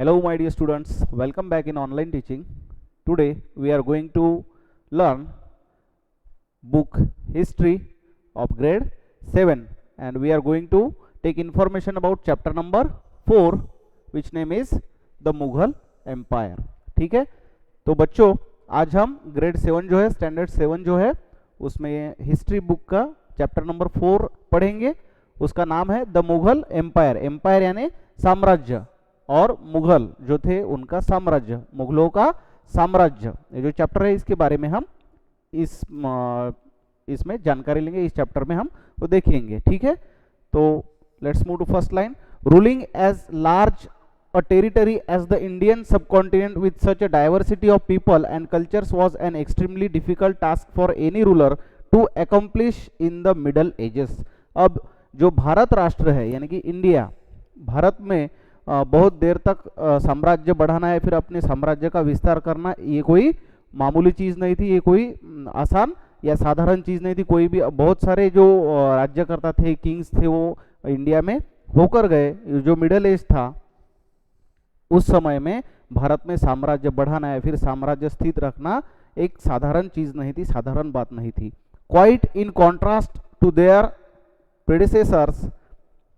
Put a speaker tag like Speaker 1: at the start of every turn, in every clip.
Speaker 1: Hello my dear students, welcome back in online teaching. Today we are going to learn book history of grade 7 and we are going to take information about chapter number 4 which name is the Mughal Empire. ठीक है, तो बच्चों आज हम grade 7 जो है standard 7 जो है उसमें हिस्ट्री बुक का चैप्टर नंबर 4 पढ़ेंगे. उसका नाम है द मुगल एम्पायर. एम्पायर यानी साम्राज्य और मुगल जो थे उनका साम्राज्य, मुगलों का साम्राज्य. ये जो चैप्टर है इसके बारे में हम इसमें जानकारी लेंगे, इस चैप्टर में हम वो देखेंगे. ठीक है, तो let's move to first line. Ruling as large a territory as the Indian subcontinent with such a diversity of people and cultures was an extremely difficult task for any ruler to accomplish in the Middle Ages. अब जो भारत राष्ट्र है यानी कि India, Bharat में बहुत देर तक साम्राज्य बढ़ाना है, फिर अपने साम्राज्य का विस्तार करना, ये कोई मामूली चीज़ नहीं थी, ये कोई आसान या साधारण चीज़ नहीं थी. कोई भी बहुत सारे जो राज्यकर्ता थे, किंग्स थे, वो इंडिया में होकर गए. जो मिडल एज था उस समय में भारत में साम्राज्य बढ़ाना है, फिर साम्राज्य स्थित रखना एक साधारण चीज नहीं थी, साधारण बात नहीं थी. Quite in contrast to their predecessors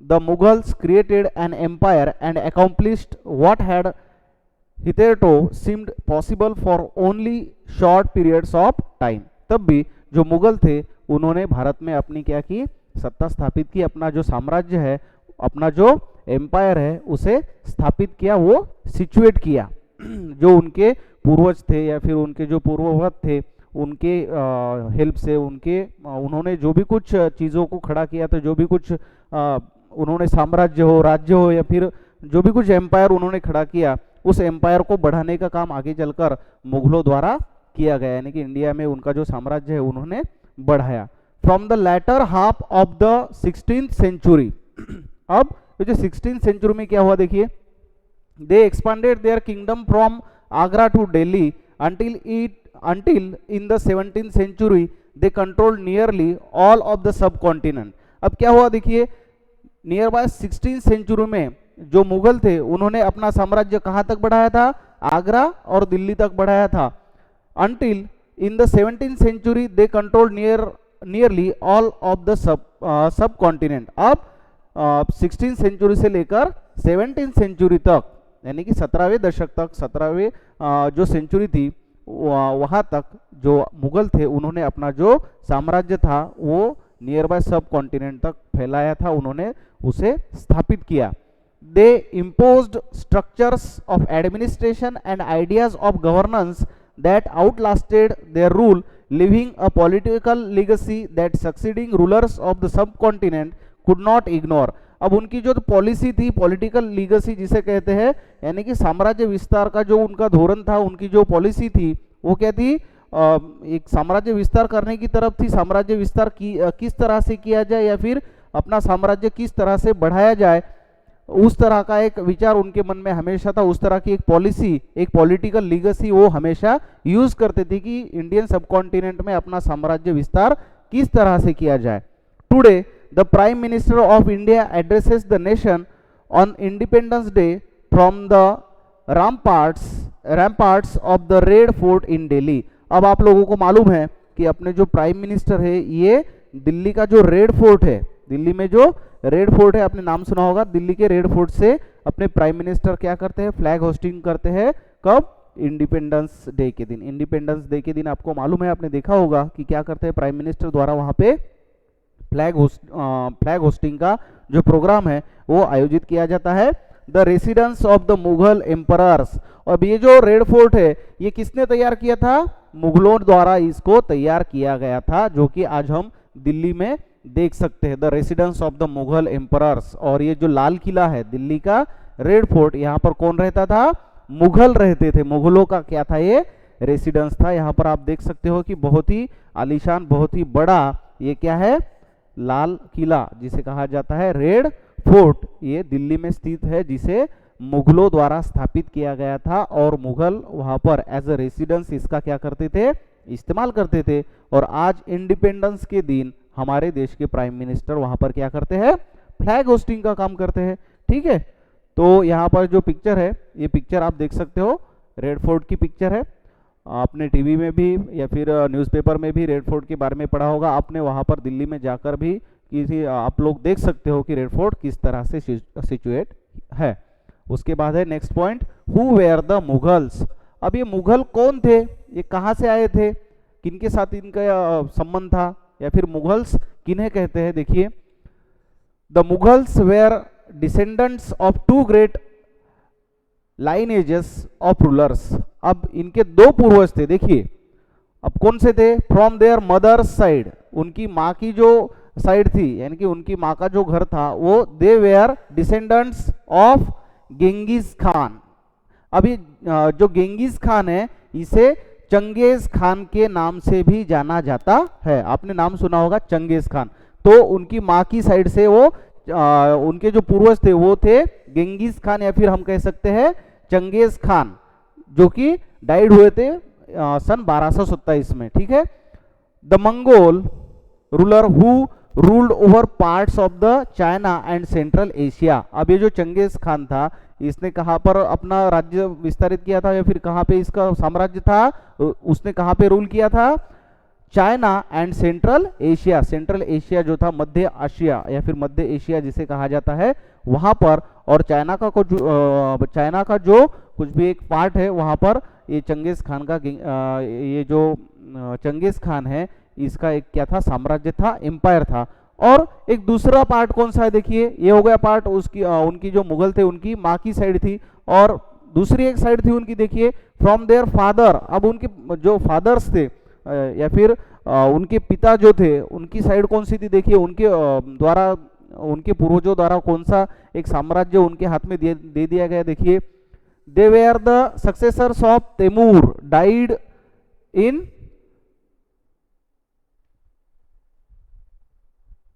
Speaker 1: the Mughals created an empire and accomplished what had hitherto seemed possible for only short periods of time. तब भी जो मुगल थे उन्होंने भारत में अपनी क्या की, सत्ता स्थापित की, अपना जो साम्राज्य है, अपना जो एम्पायर है उसे स्थापित किया, वो सिचुएट किया. जो उनके पूर्वज थे या फिर उनके जो पूर्ववर्त थे उनके हेल्प से उन्होंने जो भी कुछ चीज़ों को खड़ा किया था, जो भी कुछ उन्होंने साम्राज्य हो, राज्य हो, या फिर जो भी कुछ एम्पायर उन्होंने खड़ा किया, उस एम्पायर को बढ़ाने का काम आगे चलकर मुगलों द्वारा किया गया. यानी कि इंडिया में उनका जो साम्राज्य है उन्होंने बढ़ाया. From the latter half of the 16th century. अब जो 16th सेंचुरी में क्या हुआ देखिए, they expanded their kingdom from Agra to Delhi until in the 17th century they controlled nearly all of the subcontinent. अब क्या हुआ देखिए, नियर बाय 16th सेंचुरी में जो मुगल थे उन्होंने अपना साम्राज्य कहाँ तक बढ़ाया था, आगरा और दिल्ली तक बढ़ाया था. Until in the 17th century they controlled nearly all of the subcontinent. अब 16th सेंचुरी से लेकर 17th सेंचुरी तक, यानी कि 17वें दशक तक, 17वें जो सेंचुरी थी वहाँ तक जो मुगल थे उन्होंने अपना जो साम्राज्य था वो नियर बाय सब कॉन्टिनेंट तक फैलाया था, उन्होंने उसे स्थापित किया. They imposed structures of administration and ideas of governance that outlasted their rule, leaving a political legacy that succeeding rulers of the subcontinent could not ignore. अब उनकी जो पॉलिसी थी, पॉलिटिकल लीगेसी जिसे कहते हैं, यानी कि साम्राज्य विस्तार का जो उनका धोरण था, उनकी जो पॉलिसी थी वो क्या थी, एक साम्राज्य विस्तार करने की तरफ थी. साम्राज्य विस्तार किस तरह से किया जाए या फिर अपना साम्राज्य किस तरह से बढ़ाया जाए, उस तरह का एक विचार उनके मन में हमेशा था. उस तरह की एक पॉलिसी, एक पॉलिटिकल लीगेसी वो हमेशा यूज करते थे कि इंडियन सबकॉन्टिनेंट में अपना साम्राज्य विस्तार किस तरह से किया जाए. Today the Prime Minister of India addresses the nation on Independence Day from the ramparts of the Red Fort in Delhi. अब आप लोगों को मालूम है कि अपने जो प्राइम मिनिस्टर है ये दिल्ली का जो रेड फोर्ट है, दिल्ली में जो रेड फोर्ट है, आपने नाम सुना होगा, दिल्ली के रेड फोर्ट से अपने प्राइम मिनिस्टर क्या करते हैं, फ्लैग होस्टिंग करते हैं. कब? इंडिपेंडेंस डे के दिन. इंडिपेंडेंस डे के दिन आपको मालूम है, आपने देखा होगा कि क्या करते हैं, प्राइम मिनिस्टर द्वारा वहाँ पे फ्लैग होस्टिंग का जो प्रोग्राम है वो आयोजित किया जाता है. The residence of the Mughal emperors. अब ये जो रेड फोर्ट है ये किसने तैयार किया था, मुगलों द्वारा इसको तैयार किया गया था, जो कि आज हम दिल्ली में देख सकते हैं. The residence of the Mughal emperors. और ये जो लाल किला है दिल्ली का रेड फोर्ट, यहाँ पर कौन रहता था, मुगल रहते थे. मुगलों का क्या था, ये रेसिडेंस था. यहाँ पर आप देख सकते हो कि बहुत ही आलीशान, बहुत ही बड़ा ये क्या है, लाल किला जिसे कहा जाता है रेड फोर्ट, ये दिल्ली में स्थित है, जिसे मुगलों द्वारा स्थापित किया गया था. और मुगल वहां पर एज अ रेसिडेंस इसका क्या करते थे, इस्तेमाल करते थे. और आज इंडिपेंडेंस के दिन हमारे देश के प्राइम मिनिस्टर वहां पर क्या करते हैं, फ्लैग होस्टिंग का काम करते हैं. ठीक है, तो यहाँ पर जो पिक्चर है, ये पिक्चर आप देख सकते हो, रेड फोर्ट की पिक्चर है। आपने टीवी में भी या फिर न्यूज़पेपर में भी रेड फोर्ट के बारे में पढ़ा होगा। आपने वहाँ पर दिल्ली में जाकर भी किसी आप लोग देख सकते हो कि रेड फोर्ट किस तरह से सिचुएट है। उसके बाद है next point, who were the Mughals. अब ये मुगल कौन थे, ये कहाँ से आए थे, किनके साथ इनका संबंध था, या फिर मुगल्स किन्हें कहते हैं। देखिए, the Mughals were descendants of two great lineages of rulers. अब इनके दो पूर्वज थे। देखिए, अब कौन से थे, फ्रॉम देयर मदर्स साइड, उनकी माँ की जो साइड थी, यानी कि उनकी माँ का जो घर था वो, they were descendants of Genghis Khan. अभी जो गेंगिस खान है इसे चंगेज खान के नाम से भी जाना जाता है। आपने नाम सुना होगा चंगेज खान। तो उनकी माँ की साइड से वो उनके जो पूर्वज थे वो थे गेंगिस खान, या फिर हम कह सकते हैं चंगेज खान, जो कि डाइड हुए थे सन 1227 में। ठीक है। The Mongol ruler who ruled over parts of the China and central Asia. अब ये जो चंगेज खान था, इसने कहाँ पर अपना राज्य विस्तारित किया था, या फिर कहाँ पे इसका साम्राज्य था, उसने कहाँ पे रूल किया था, China and central Asia. Central Asia जो था मध्य एशिया या फिर मध्य एशिया जिसे कहा जाता है, वहां पर, और चाइना का जो कुछ भी एक पार्ट है वहां पर ये चंगेज खान का ये जो चंगेज खान है इसका एक क्या था, साम्राज्य था, एम्पायर था। और एक दूसरा पार्ट कौन सा है, देखिए ये हो गया पार्ट उसकी उनकी जो मुगल थे उनकी माँ की साइड थी, और दूसरी एक साइड थी उनकी, देखिए फ्रॉम देयर फादर। अब उनके जो फादर्स थे या फिर उनके पिता जो थे उनकी साइड कौन सी थी, देखिए उनके द्वारा, उनके पूर्वजों द्वारा कौन सा एक साम्राज्य उनके हाथ में दे दिया गया। देखिए, they were the successors of Timur died in,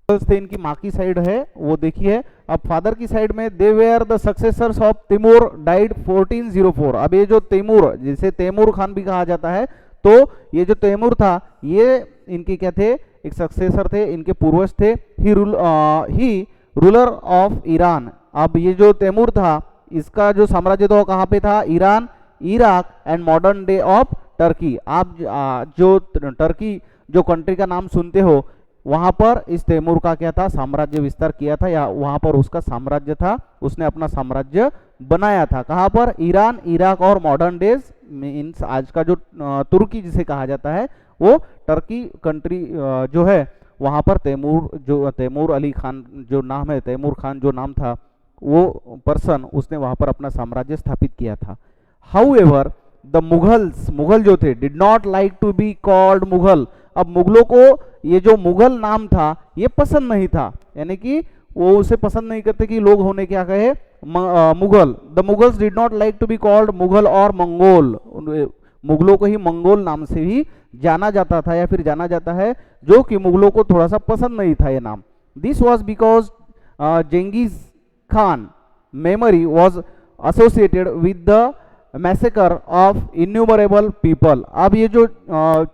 Speaker 1: थे इनकी माँ की साइड है वो देखिए। अब फादर की साइड में, they were the successors of Timur died 1404। अब ये जो तैमूर, जिसे तैमूर खान भी कहा जाता है, तो ये जो तैमूर था ये इनके क्या थे, एक सक्सेसर थे, इनके पूर्वज थे। ही रूलर ऑफ ईरान। अब ये जो तैमूर था इसका जो साम्राज्य था कहाँ पे था, Iran, Iraq and modern day of Turkey. आप जो टर्की जो कंट्री का नाम सुनते हो वहां पर इस तैमूर का क्या था, साम्राज्य विस्तार किया था, या वहां पर उसका साम्राज्य था, उसने अपना साम्राज्य बनाया था। कहां पर, ईरान, इराक और मॉडर्न डेज मीन्स आज का जो तुर्की जिसे कहा जाता है, वो टर्की कंट्री जो है वहां पर तैमूर अली खान जो नाम है, तैमूर खान जो नाम था, वो पर्सन उसने वहां पर अपना साम्राज्य स्थापित किया था। हाउएवर द मुगल्स, मुगल जो थे, did not like to be called Mughal. अब मुगलों को ये जो मुगल नाम था ये पसंद नहीं था, यानी कि वो उसे पसंद नहीं करते कि लोग होने क्या कहे Mughal. The Mughals did not like to be called Mughal और मंगोल। मुगलों को ही मंगोल नाम से ही जाना जाता था या फिर जाना जाता है, जो कि मुगलों को थोड़ा सा पसंद नहीं था ये नाम। This was because Genghis Khan memory was associated with the massacre of innumerable people. अब ये जो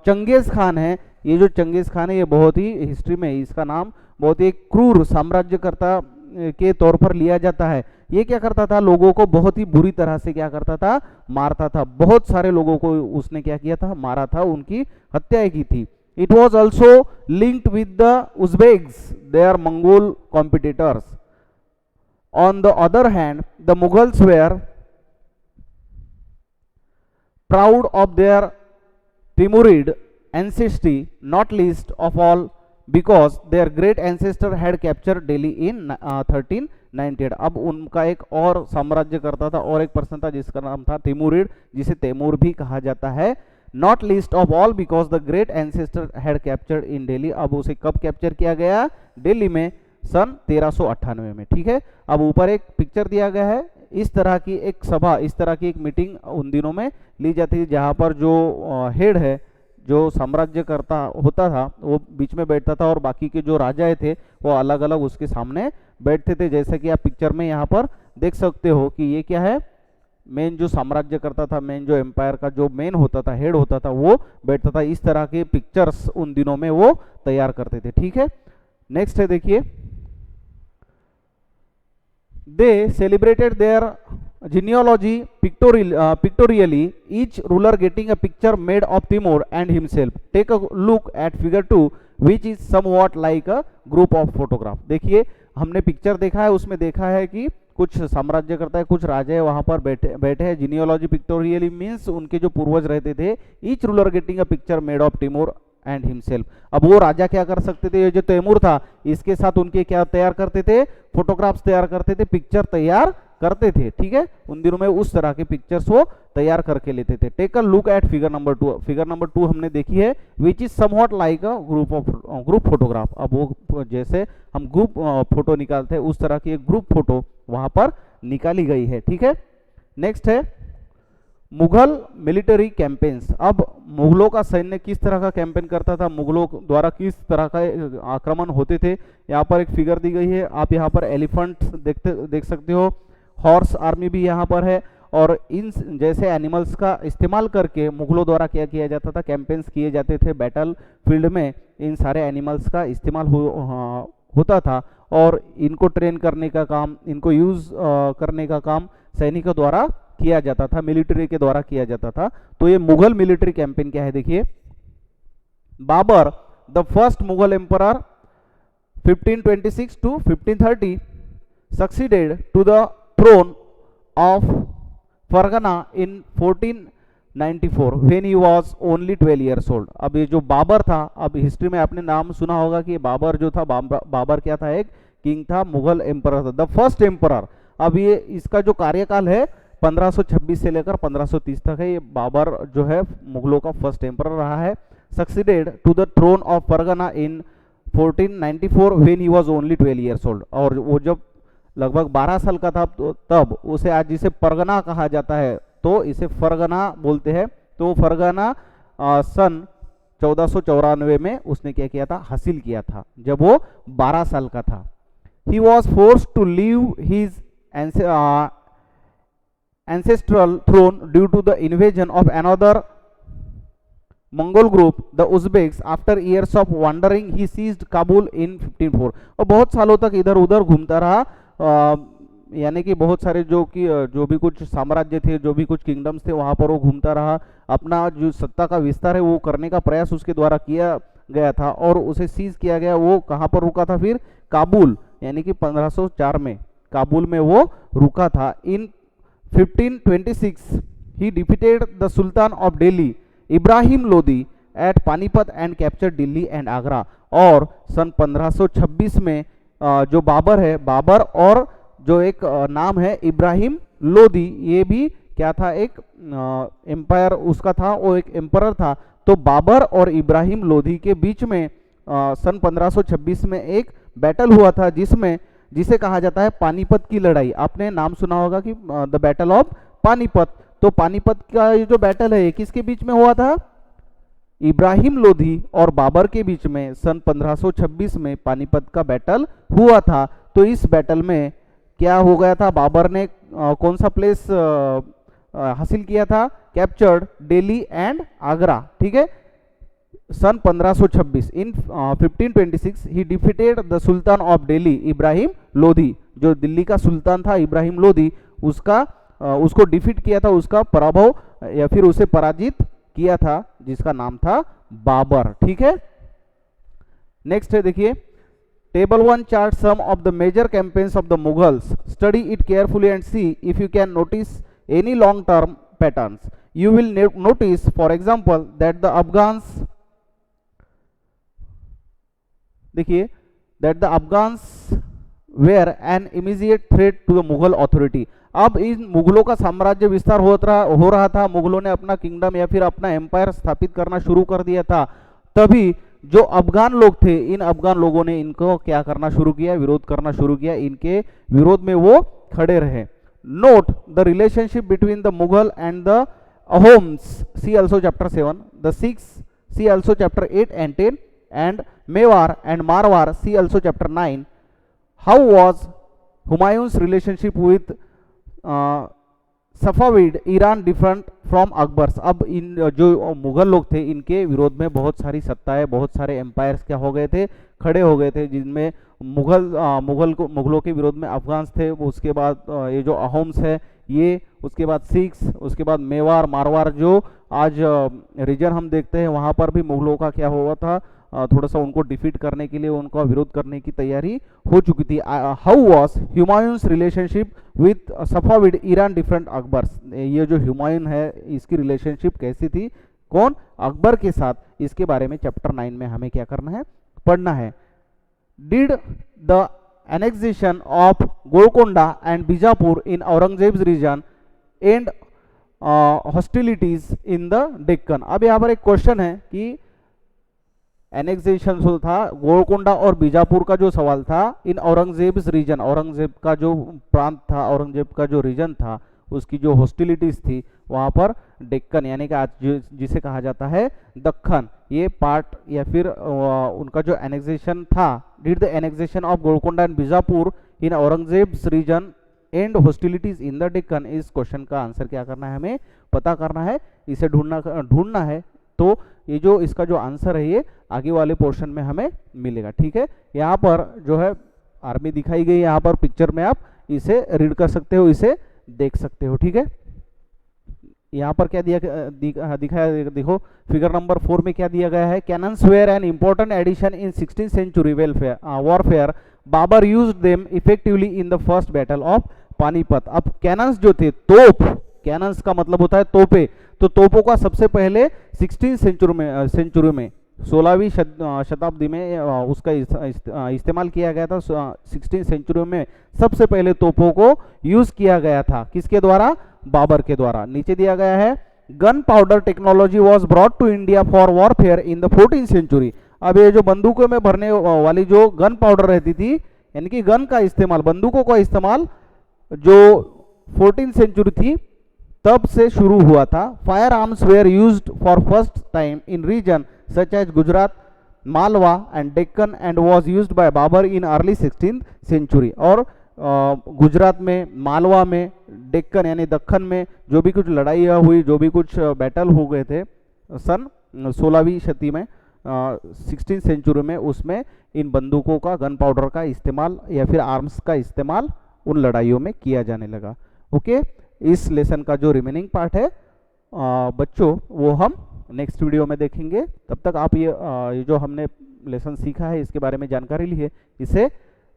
Speaker 1: चंगेज खान है, ये जो चंगेज खान है ये बहुत ही हिस्ट्री में इसका नाम बहुत ही क्रूर साम्राज्यकर्ता के तौर पर लिया जाता है। ये क्या करता था, लोगों को बहुत ही बुरी तरह से क्या करता था, मारता था। बहुत सारे लोगों को उसने क्या किया था, मारा था, उनकी हत्याएं की थी। It was also linked with the Uzbeks, they are Mongol competitors. On the other hand the Mughals were proud of their Timurid ancestry, not least of all because their great ancestor had captured Delhi in 1398। अब उनका एक और साम्राज्य करता था और एक person था जिसका नाम था तिमुरिड, जिसे तैमूर भी कहा जाता है। Not least of all because the great ancestor had captured in Delhi. अब उसे कब कैप्चर किया गया, दिल्ली में सन 1398 में। ठीक है। अब ऊपर एक पिक्चर दिया गया है, इस तरह की एक सभा, इस तरह की एक मीटिंग उन दिनों में ली जाती थी, जहाँ पर जो हेड है, जो साम्राज्यकर्ता होता था, वो बीच में बैठता था और बाकी के जो राजाएं थे वो अलग अलग उसके सामने बैठते थे। जैसे कि आप पिक्चर में यहाँ पर देख सकते हो कि ये क्या है, मेन जो साम्राज्यकर्ता था, मेन जो एम्पायर का जो मेन होता था, हेड होता था, वो बैठता था। इस तरह के पिक्चर्स उन दिनों में वो तैयार करते थे। ठीक है। नेक्स्ट है, देखिए They celebrated their genealogy pictorially, each ruler getting a picture made of Timur and himself. Take a look at figure 2, which is somewhat like a group of photograph. देखिए हमने पिक्चर देखा है, उसमें देखा है कि कुछ साम्राज्य करता है, कुछ राजा है वहां पर बैठे हैं. जिनियोलॉजी पिक्टोरियली मीन्स उनके जो पूर्वज रहते थे. Each ruler getting a picture made of Timur and himself. अब वो राजा क्या कर सकते थे, ये जो तैमूर था इसके साथ उनके क्या तैयार करते थे, फोटोग्राफ्स तैयार करते थे, पिक्चर तैयार करते थे. ठीक है, उन दिनों में उस तरह के पिक्चर्स वो तैयार करके लेते थे. Take a look at figure number 2. Figure number 2 हमने देखी है, which is somewhat like a group photograph. अब वो जैसे हम ग्रुप फोटो निकालते हैं उस तरह की एक ग्रुप फोटो वहां पर निकाली गई है. ठीक है, नेक्स्ट है मुगल मिलिट्री कैंपेन्स. अब मुगलों का सैन्य किस तरह का कैंपेन करता था, मुगलों द्वारा किस तरह का आक्रमण होते थे. यहाँ पर एक फिगर दी गई है, आप यहाँ पर एलिफेंट देख सकते हो, हॉर्स आर्मी भी यहाँ पर है. और इन जैसे एनिमल्स का इस्तेमाल करके मुगलों द्वारा क्या किया जाता था, कैंपेन्स किए जाते थे बैटल फील्ड में. इन सारे एनिमल्स का इस्तेमाल होता था और इनको ट्रेन करने का काम, इनको यूज करने का काम सैनिकों द्वारा किया जाता था, मिलिट्री के द्वारा किया जाता था. तो ये मुगल मिलिट्री कैंपेन क्या है, देखिए. Babur the first Mughal emperor 1526 to 1530 succeeded to the throne of Fargana in 1494 when he was only 12 years old. अब ये जो बाबर था, अब हिस्ट्री में आपने नाम सुना होगा कि बाबर जो था, बाबर क्या था, एक किंग था, मुगल एम्परर था, द फर्स्ट एम्परर. अब ये इसका जो कार्यकाल है 1526 से लेकर 1530 तक है. ये बाबर जो है मुगलों का फर्स्ट एम्परर रहा है. Succeeded to the throne of Fergana in 1494 when he was only 12 years old. और वो जब लगभग 12 साल का था तो तब उसे, आज जिसे परगना कहा जाता है तो इसे फरगना बोलते हैं. तो फरगना सन 1494 में उसने क्या किया था, हासिल किया था, जब वो 12 साल का था. He was forced to leave his ancestral throne due to the invasion of another Mongol group, the Uzbeks. After years of wandering, he seized Kabul in 1504. और बहुत सालों तक इधर उधर घूमता रहा, यानी कि बहुत सारे जो भी कुछ साम्राज्य थे, जो भी कुछ किंगडम्स थे, वहाँ पर वो घूमता रहा. अपना जो सत्ता का विस्तार है वो करने का प्रयास उसके द्वारा किया गया था और उसे सीज किया गया. वो कहाँ पर रुका था फिर, काबुल, यानी कि 1504 में काबुल में वो रुका था. इन 1526 he defeated the Sultan of Delhi Ibrahim Lodi at Panipat and captured Delhi and Agra. और सन 1526 में जो बाबर है, बाबर और जो एक नाम है इब्राहिम लोदी, ये भी क्या था, एक एम्पायर उसका था, वो एक एम्परर था. तो बाबर और इब्राहिम लोदी के बीच में सन 1526 में एक बैटल हुआ था जिसे कहा जाता है पानीपत की लड़ाई. आपने नाम सुना होगा कि द बैटल ऑफ पानीपत. तो पानीपत का ये जो बैटल है किसके बीच में हुआ था, इब्राहिम लोधी और बाबर के बीच में सन 1526 में पानीपत का बैटल हुआ था. तो इस बैटल में क्या हो गया था, बाबर ने कौन सा प्लेस हासिल किया था, कैप्चर्ड दिल्ली एंड आगरा. ठीक है, सन 1526 इन 1526 ही defeated the sultan of Delhi Ibrahim Lodhi. जो दिल्ली का सुल्तान था इब्राहिम लोधी, उसको डिफीट किया था, उसका पराभव या फिर उसे पराजित किया था, जिसका नाम था बाबर. ठीक है, नेक्स्ट है देखिए, table 1 chart some of the major campaigns of the Mughals. Study it carefully and see if you can notice any long term patterns. You will notice for example that the Afghans, देखिए, that the Afghans were an immediate threat to the Mughal authority. अब इन मुगलों का साम्राज्य विस्तार हो रहा था, मुगलों ने अपना किंगडम या फिर अपना एम्पायर स्थापित करना शुरू कर दिया था. तभी जो अफगान लोग थे, इन अफगान लोगों ने इनको क्या करना शुरू किया, विरोध करना शुरू किया. इनके विरोध में वो खड़े रहे. Note the relationship between the Mughal and the Ahoms, see also chapter 7, the six, see also chapter 8 and 10, and Mewar and Marwar, see also chapter 9. How was Humayun's relationship with Safavid Iran different from Akbar's? अब इन जो मुगल लोग थे, इनके विरोध में बहुत सारी सत्ताएं, बहुत सारे एम्पायर्स क्या हो गए थे, खड़े हो गए थे, जिनमें मुगलों के विरोध में अफगान्स थे, उसके बाद ये जो अहोम्स है ये, उसके बाद सिख्स, उसके बाद मेवाड़ मारवाड़ जो आज रीजन हम देखते हैं वहाँ पर भी मुगलों का क्या हुआ था, थोड़ा सा उनको डिफीट करने के लिए उनका विरोध करने की तैयारी हो चुकी थी। How was Humayun's relationship with Safavid Iran different Akbar, ये जो हुमायूं है इसकी रिलेशनशिप कैसी थी कौन, अकबर के साथ, इसके बारे में चैप्टर 9 में हमें क्या करना है, पढ़ना है। Did the annexation of Golconda and Bijapur in Aurangzeb's region and hostilities in the Deccan। अब यहाँ पर एक क्वेश्चन है कि एनेक्सेशन जो था गोलकोंडा और बीजापुर का जो सवाल था, इन औरंगजेब्स रीजन, औरंगजेब का जो प्रांत था, औरंगजेब का जो रीजन था, उसकी जो हॉस्टिलिटीज थी वहाँ पर डेक्कन यानी कि आज जिसे कहा जाता है दक्खन, ये पार्ट या फिर उनका जो एनेक्सेशन था, did the annexation of Golconda and Bijapur in Aurangzeb's region and hostilities in the Deccan. इस क्वेश्चन का आंसर क्या करना है, हमें पता करना है, इसे ढूंढना है। तो ये जो इसका जो आंसर है ये आगे वाले पोर्शन में हमें मिलेगा। ठीक है, यहाँ पर जो है आर्मी दिखाई गई, यहाँ पर पिक्चर में आप इसे रीड कर सकते हो, इसे देख सकते हो। ठीक है, यहाँ पर क्या दिखाया देखो, फिगर नंबर 4 में क्या दिया गया है, cannons were an important addition in 16th century warfare, Babur used them effectively in the first battle of Panipat. अब कैनन्स जो थे, तोप, कैनन्स का मतलब होता है तोपे, तो तोपों का सबसे पहले 16th सेंचुरी में 16वीं शताब्दी में उसका इस्तेमाल किया गया था। 16th सेंचुरी में सबसे पहले तोपों को यूज किया गया था, किसके द्वारा, बाबर के द्वारा। नीचे दिया गया है gunpowder technology was brought to India for warfare in the 14th century. अब ये जो बंदूकों में भरने वाली जो गन पाउडर रहती थी, यानी कि गन का इस्तेमाल, बंदूकों का इस्तेमाल जो 14th सेंचुरी थी तब से शुरू हुआ था। Firearms were used for first time in region such as Gujarat, Malwa and Deccan and was used by Babur in early 16th century. और गुजरात में, मालवा में, डेक्कन यानी दक्खन में जो भी कुछ लड़ाइयाँ हुई, जो भी कुछ बैटल हो गए थे सन 16वीं शती में, 16th सेंचुरी में, उसमें इन बंदूकों का, गन पाउडर का इस्तेमाल या फिर आर्म्स का इस्तेमाल उन लड़ाइयों में किया जाने लगा। ओके, इस लेसन का जो रिमेनिंग पार्ट है बच्चों वो हम नेक्स्ट वीडियो में देखेंगे। तब तक आप ये जो हमने लेसन सीखा है इसके बारे में जानकारी ली है, इसे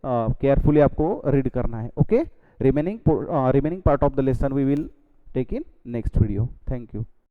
Speaker 1: केयरफुली आपको रीड करना है। Okay, remaining part of the lesson we will take in next video. Thank you.